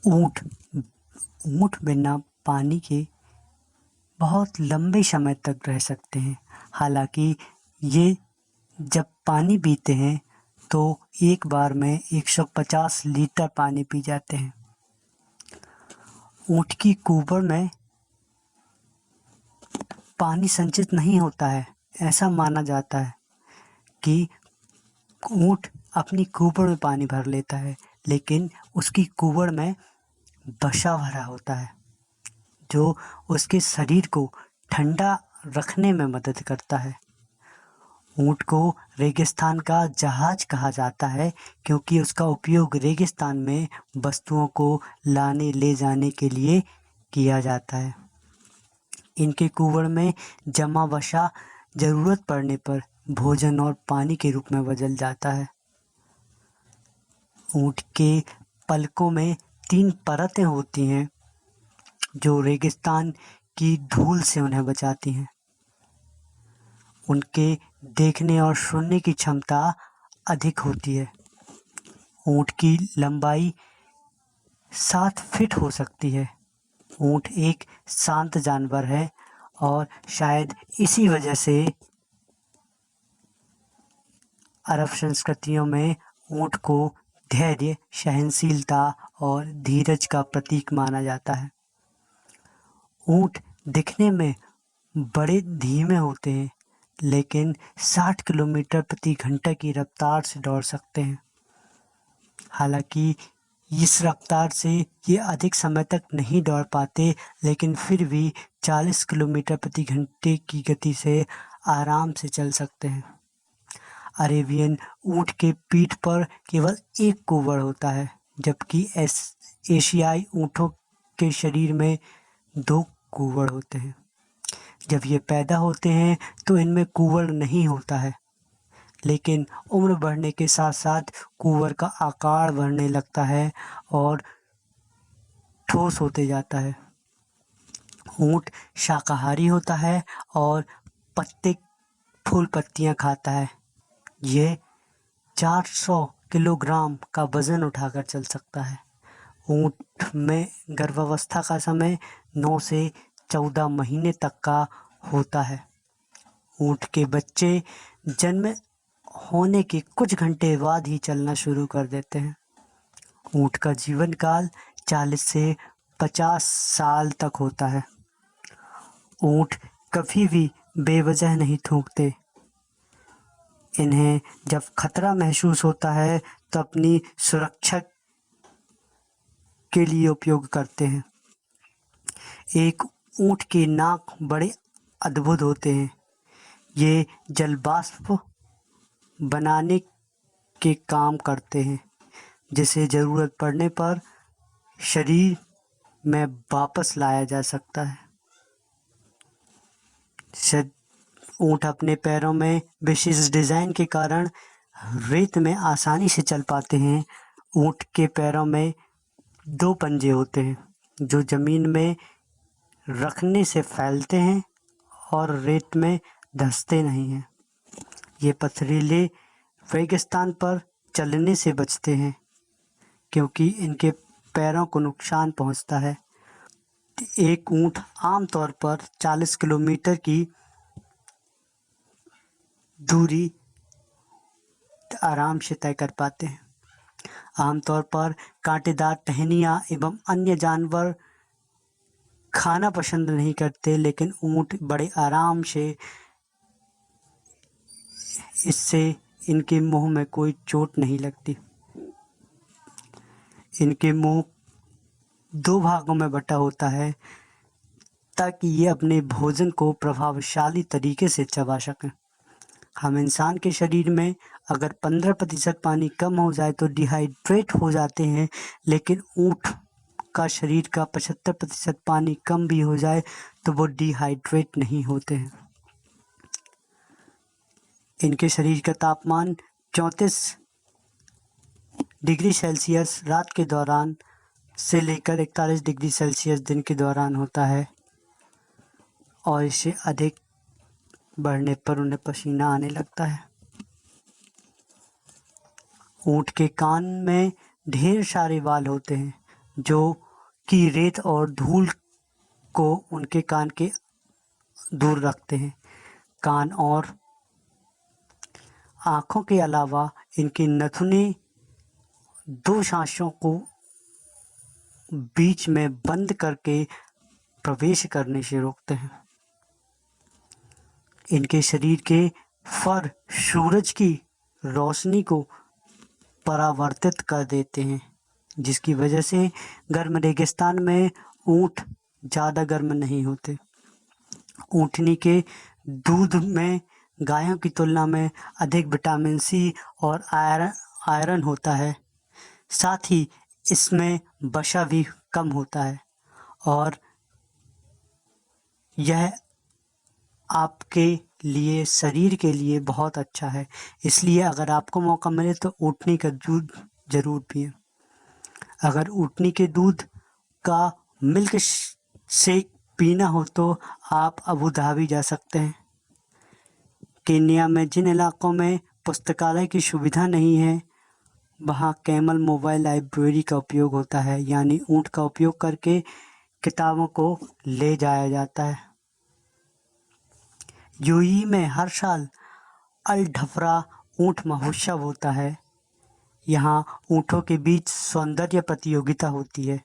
ऊँट ऊँट बिना पानी के बहुत लंबे समय तक रह सकते हैं। हालांकि ये जब पानी पीते हैं तो एक बार में 150 लीटर पानी पी जाते हैं। ऊँट की कुबर में पानी संचित नहीं होता है। ऐसा माना जाता है कि ऊँट अपनी कुबर में पानी भर लेता है, लेकिन उसकी कुबर में वसा भरा होता है जो उसके शरीर को ठंडा रखने में मदद करता है। ऊँट को रेगिस्तान का जहाज कहा जाता है क्योंकि उसका उपयोग रेगिस्तान में वस्तुओं को लाने ले जाने के लिए किया जाता है। इनके कुबर में जमा वसा ज़रूरत पड़ने पर भोजन और पानी के रूप में बदल जाता है। ऊँट के पलकों में 3 परतें होती हैं जो रेगिस्तान की धूल से उन्हें बचाती हैं। उनके देखने और सुनने की क्षमता अधिक होती है। ऊँट की लंबाई 7 फीट हो सकती है। ऊँट एक शांत जानवर है और शायद इसी वजह से अरब संस्कृतियों में ऊँट को धैर्य, सहनशीलता और धीरज का प्रतीक माना जाता है। ऊँट दिखने में बड़े धीमे होते हैं, लेकिन 60 किलोमीटर प्रति घंटा की रफ्तार से दौड़ सकते हैं। हालांकि इस रफ्तार से ये अधिक समय तक नहीं दौड़ पाते, लेकिन फिर भी 40 किलोमीटर प्रति घंटे की गति से आराम से चल सकते हैं। अरेबियन ऊँट के पीठ पर केवल एक कुबर होता है, जबकि एशियाई ऊँटों के शरीर में 2 कुबर होते हैं। जब ये पैदा होते हैं तो इनमें कुबर नहीं होता है, लेकिन उम्र बढ़ने के साथ साथ कुबर का आकार बढ़ने लगता है और ठोस होते जाता है। ऊँट शाकाहारी होता है और पत्ते फूल पत्तियाँ खाता है। ये 400 किलोग्राम का वज़न उठाकर चल सकता है। ऊँट में गर्भावस्था का समय 9 से 14 महीने तक का होता है। ऊँट के बच्चे जन्म होने के कुछ घंटे बाद ही चलना शुरू कर देते हैं। ऊँट का जीवन काल 40 से 50 साल तक होता है। ऊँट कभी भी बेवजह नहीं थूकते। इन्हें जब खतरा महसूस होता है तो अपनी सुरक्षा के लिए उपयोग करते हैं। एक ऊँट के नाक बड़े अद्भुत होते हैं। ये जलवाष्प बनाने के काम करते हैं, जिसे ज़रूरत पड़ने पर शरीर में वापस लाया जा सकता है। ऊँट अपने पैरों में विशेष डिज़ाइन के कारण रेत में आसानी से चल पाते हैं। ऊँट के पैरों में 2 पंजे होते हैं जो ज़मीन में रखने से फैलते हैं और रेत में धंसते नहीं हैं। ये पथरीले रेगिस्तान पर चलने से बचते हैं क्योंकि इनके पैरों को नुकसान पहुंचता है। एक ऊँट आमतौर पर 40 किलोमीटर की दूरी आराम से तय कर पाते हैं। आमतौर पर कांटेदार टहनियाँ एवं अन्य जानवर खाना पसंद नहीं करते, लेकिन ऊँट बड़े आराम से इससे इनके मुंह में कोई चोट नहीं लगती। इनके मुंह 2 भागों में बटा होता है ताकि ये अपने भोजन को प्रभावशाली तरीके से चबा सकें। हम इंसान के शरीर में अगर 15% पानी कम हो जाए तो डिहाइड्रेट हो जाते हैं, लेकिन ऊँट का शरीर का 75% पानी कम भी हो जाए तो वो डिहाइड्रेट नहीं होते हैं। इनके शरीर का तापमान 34 डिग्री सेल्सियस रात के दौरान से लेकर 41 डिग्री सेल्सियस दिन के दौरान होता है और इससे अधिक बढ़ने पर उन्हें पसीना आने लगता है। ऊँट के कान में ढेर सारे बाल होते हैं जो कि रेत और धूल को उनके कान के दूर रखते हैं। कान और आँखों के अलावा इनके नथुने दो सांसों को बीच में बंद करके प्रवेश करने से रोकते हैं। इनके शरीर के फर सूरज की रोशनी को परावर्तित कर देते हैं, जिसकी वजह से गर्म रेगिस्तान में ऊँट ज़्यादा गर्म नहीं होते। ऊँटनी के दूध में गायों की तुलना में अधिक विटामिन सी और आयरन होता है। साथ ही इसमें वसा भी कम होता है और यह आपके लिए, शरीर के लिए बहुत अच्छा है। इसलिए अगर आपको मौका मिले तो ऊँटनी का दूध ज़रूर पिएं। अगर ऊँटनी के दूध का मिल्क शेक पीना हो तो आप अबू धाबी जा सकते हैं। केन्या में जिन इलाकों में पुस्तकालय की सुविधा नहीं है, वहाँ कैमल मोबाइल लाइब्रेरी का उपयोग होता है, यानी ऊँट का उपयोग करके किताबों को ले जाया जाता है। यूएई में हर साल अल ढफरा ऊँट महोत्सव होता है। यहाँ ऊँटों के बीच सौंदर्य प्रतियोगिता होती है,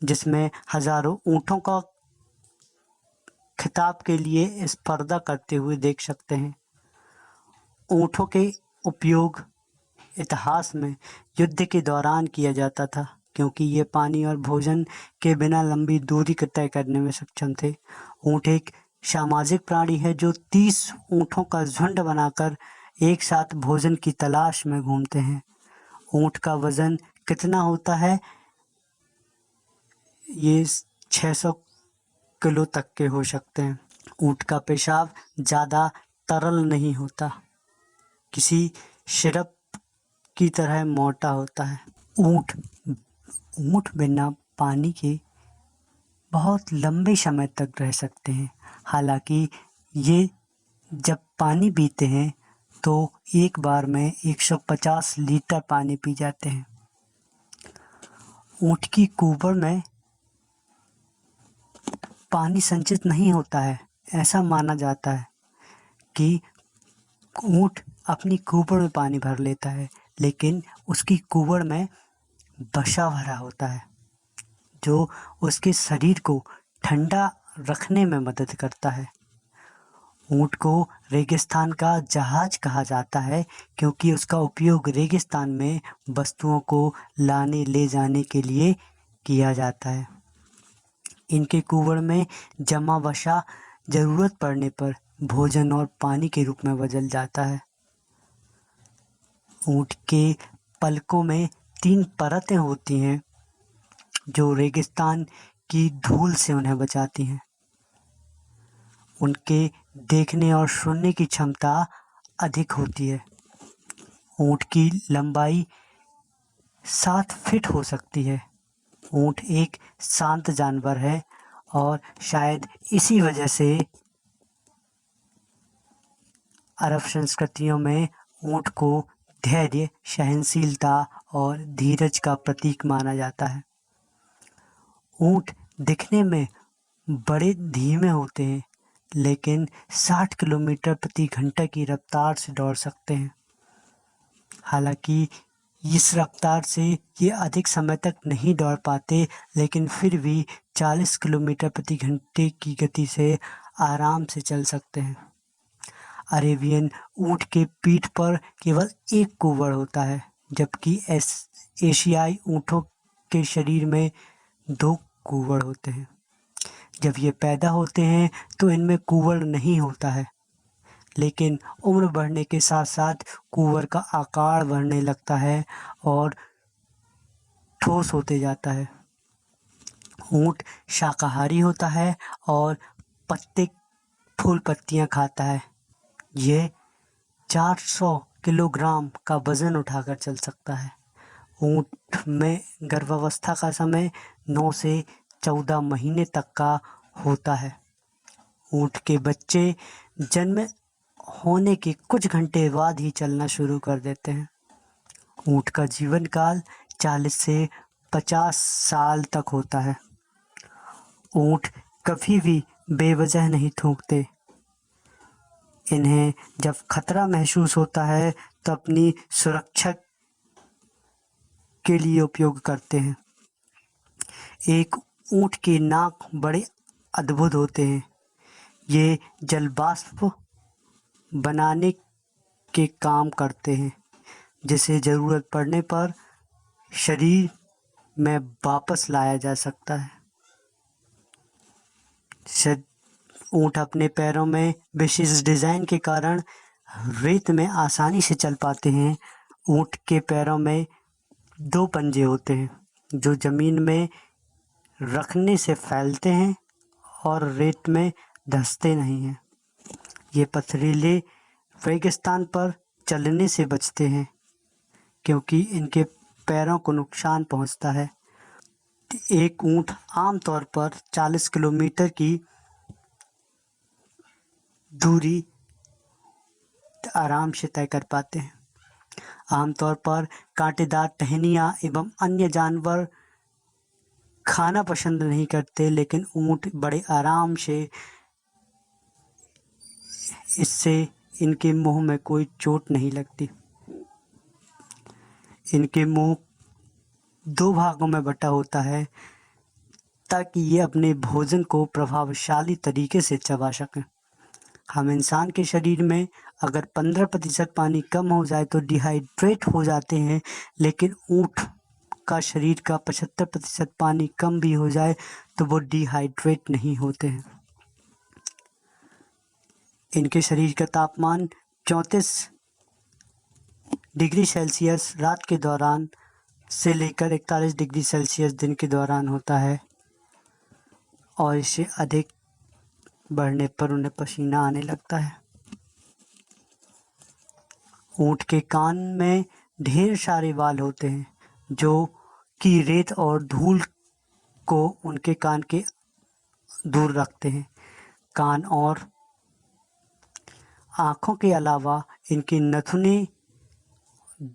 जिसमें हजारों ऊँटों का खिताब के लिए स्पर्धा करते हुए देख सकते हैं। ऊँटों के उपयोग इतिहास में युद्ध के दौरान किया जाता था, क्योंकि ये पानी और भोजन के बिना लंबी दूरी तय करने में सक्षम थे। ऊँट एक सामाजिक प्राणी है जो 30 ऊँटों का झुंड बनाकर एक साथ भोजन की तलाश में घूमते हैं। ऊँट का वजन कितना होता है? ये 600 किलो तक के हो सकते हैं। ऊँट का पेशाब ज़्यादा तरल नहीं होता, किसी सिरप की तरह मोटा होता है। ऊँट बिना पानी के बहुत लंबे समय तक रह सकते हैं। हालांकि ये जब पानी पीते हैं तो एक बार में 150 लीटर पानी पी जाते हैं। ऊँट की कुबड़ में पानी संचित नहीं होता है। ऐसा माना जाता है कि ऊँट अपनी कुबड़ में पानी भर लेता है, लेकिन उसकी कुबड़ में वसा भरा होता है, जो उसके शरीर को ठंडा रखने में मदद करता है। ऊँट को रेगिस्तान का जहाज कहा जाता है, क्योंकि उसका उपयोग रेगिस्तान में वस्तुओं को लाने ले जाने के लिए किया जाता है। इनके कुबड़ में जमा वसा ज़रूरत पड़ने पर भोजन और पानी के रूप में बदल जाता है। ऊँट के पलकों में 3 परतें होती हैं, जो रेगिस्तान की धूल से उन्हें बचाती हैं। उनके देखने और सुनने की क्षमता अधिक होती है। ऊँट की लंबाई 7 फीट हो सकती है। ऊँट एक शांत जानवर है और शायद इसी वजह से अरब संस्कृतियों में ऊँट को धैर्य, सहनशीलता और धीरज का प्रतीक माना जाता है। ऊँट दिखने में बड़े धीमे होते हैं, लेकिन 60 किलोमीटर प्रति घंटा की रफ्तार से दौड़ सकते हैं। हालांकि इस रफ्तार से ये अधिक समय तक नहीं दौड़ पाते, लेकिन फिर भी 40 किलोमीटर प्रति घंटे की गति से आराम से चल सकते हैं। अरेबियन ऊँट के पीठ पर केवल एक कुबड़ होता है, जबकि एशियाई ऊँटों के शरीर में 2 कुबड़ होते हैं। जब ये पैदा होते हैं तो इनमें कुबड़ नहीं होता है, लेकिन उम्र बढ़ने के साथ साथ कुबड़ का आकार बढ़ने लगता है और ठोस होते जाता है। ऊँट शाकाहारी होता है और पत्ते, फूल पत्तियाँ खाता है। यह 400 किलोग्राम का वजन उठाकर चल सकता है। ऊँट में गर्भावस्था का समय 9 से 14 महीने तक का होता है। ऊँट के बच्चे जन्म होने के कुछ घंटे बाद ही चलना शुरू कर देते हैं। ऊँट का जीवन काल 40 से 50 साल तक होता है। ऊँट कभी भी बेवजह नहीं थूकते। इन्हें जब खतरा महसूस होता है तो अपनी सुरक्षा के लिए उपयोग करते हैं। एक ऊँट के नाक बड़े अद्भुत होते हैं। ये जलवाष्प बनाने के काम करते हैं, जिसे ज़रूरत पड़ने पर शरीर में वापस लाया जा सकता है। ऊँट अपने पैरों में विशेष डिज़ाइन के कारण रेत में आसानी से चल पाते हैं। ऊँट के पैरों में 2 पंजे होते हैं, जो ज़मीन में रखने से फैलते हैं और रेत में धंसते नहीं हैं। ये पथरीले रेगिस्तान पर चलने से बचते हैं, क्योंकि इनके पैरों को नुकसान पहुंचता है। एक ऊँट आमतौर पर 40 किलोमीटर की दूरी आराम से तय कर पाते हैं। आमतौर पर कांटेदार टहनियाँ एवं अन्य जानवर खाना पसंद नहीं करते, लेकिन ऊँट बड़े आराम से इससे इनके मुंह में कोई चोट नहीं लगती। इनके मुंह 2 भागों में बटा होता है ताकि ये अपने भोजन को प्रभावशाली तरीके से चबा सकें। हम इंसान के शरीर में अगर 15% पानी कम हो जाए तो डिहाइड्रेट हो जाते हैं, लेकिन ऊँट का शरीर का 75% पानी कम भी हो जाए तो वो डिहाइड्रेट नहीं होते हैं। इनके शरीर का तापमान 34 डिग्री सेल्सियस रात के दौरान से लेकर 41 डिग्री सेल्सियस दिन के दौरान होता है, और इससे अधिक बढ़ने पर उन्हें पसीना आने लगता है। ऊँट के कान में ढेर सारे बाल होते हैं, जो कि रेत और धूल को उनके कान के दूर रखते हैं। कान और आँखों के अलावा इनके नथुने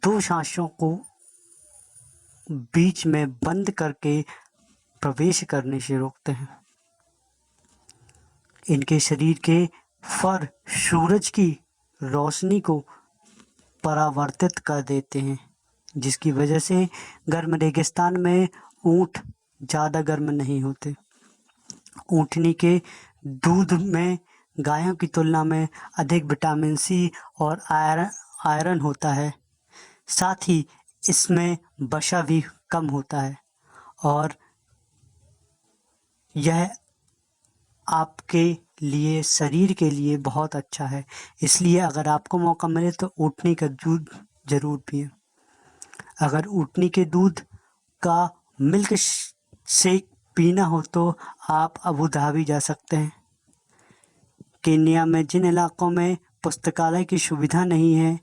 2 सांसों को बीच में बंद करके प्रवेश करने से रोकते हैं। इनके शरीर के फर सूरज की रोशनी को परावर्तित कर देते हैं, जिसकी वजह से गर्म रेगिस्तान में ऊँट ज़्यादा गर्म नहीं होते। ऊँटनी के दूध में गायों की तुलना में अधिक विटामिन सी और आयरन होता है। साथ ही इसमें वसा भी कम होता है, और यह आपके लिए, शरीर के लिए बहुत अच्छा है। इसलिए अगर आपको मौका मिले तो ऊँटनी का दूध ज़रूर पिएं। अगर ऊँटनी के दूध का मिल्क शेक पीना हो तो आप अबू धाबी जा सकते हैं। केन्या में जिन इलाकों में पुस्तकालय की सुविधा नहीं है,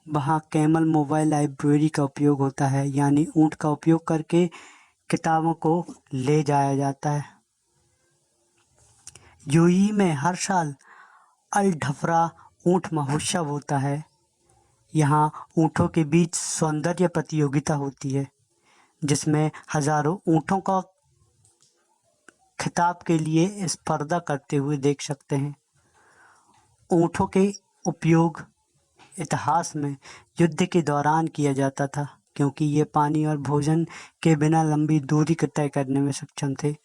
वहाँ कैमल मोबाइल लाइब्रेरी का उपयोग होता है, यानी ऊँट का उपयोग करके किताबों को ले जाया जाता है। यूएई में हर साल अल ढफरा ऊँट महोत्सव होता है। यहाँ ऊँटों के बीच सौंदर्य प्रतियोगिता होती है, जिसमें हजारों ऊँटों का खिताब के लिए स्पर्धा करते हुए देख सकते हैं। ऊँटों के उपयोग इतिहास में युद्ध के दौरान किया जाता था, क्योंकि ये पानी और भोजन के बिना लंबी दूरी तय करने में सक्षम थे।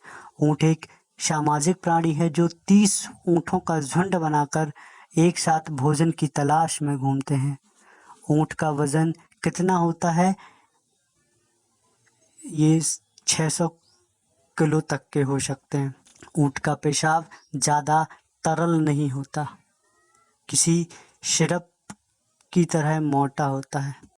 ऊँट एक सामाजिक प्राणी है जो 30 ऊँटों का झुंड बनाकर एक साथ भोजन की तलाश में घूमते हैं। ऊँट का वजन कितना होता है? ये 600 किलो तक के हो सकते हैं। ऊँट का पेशाब ज़्यादा तरल नहीं होता, किसी सिरप की तरह मोटा होता है।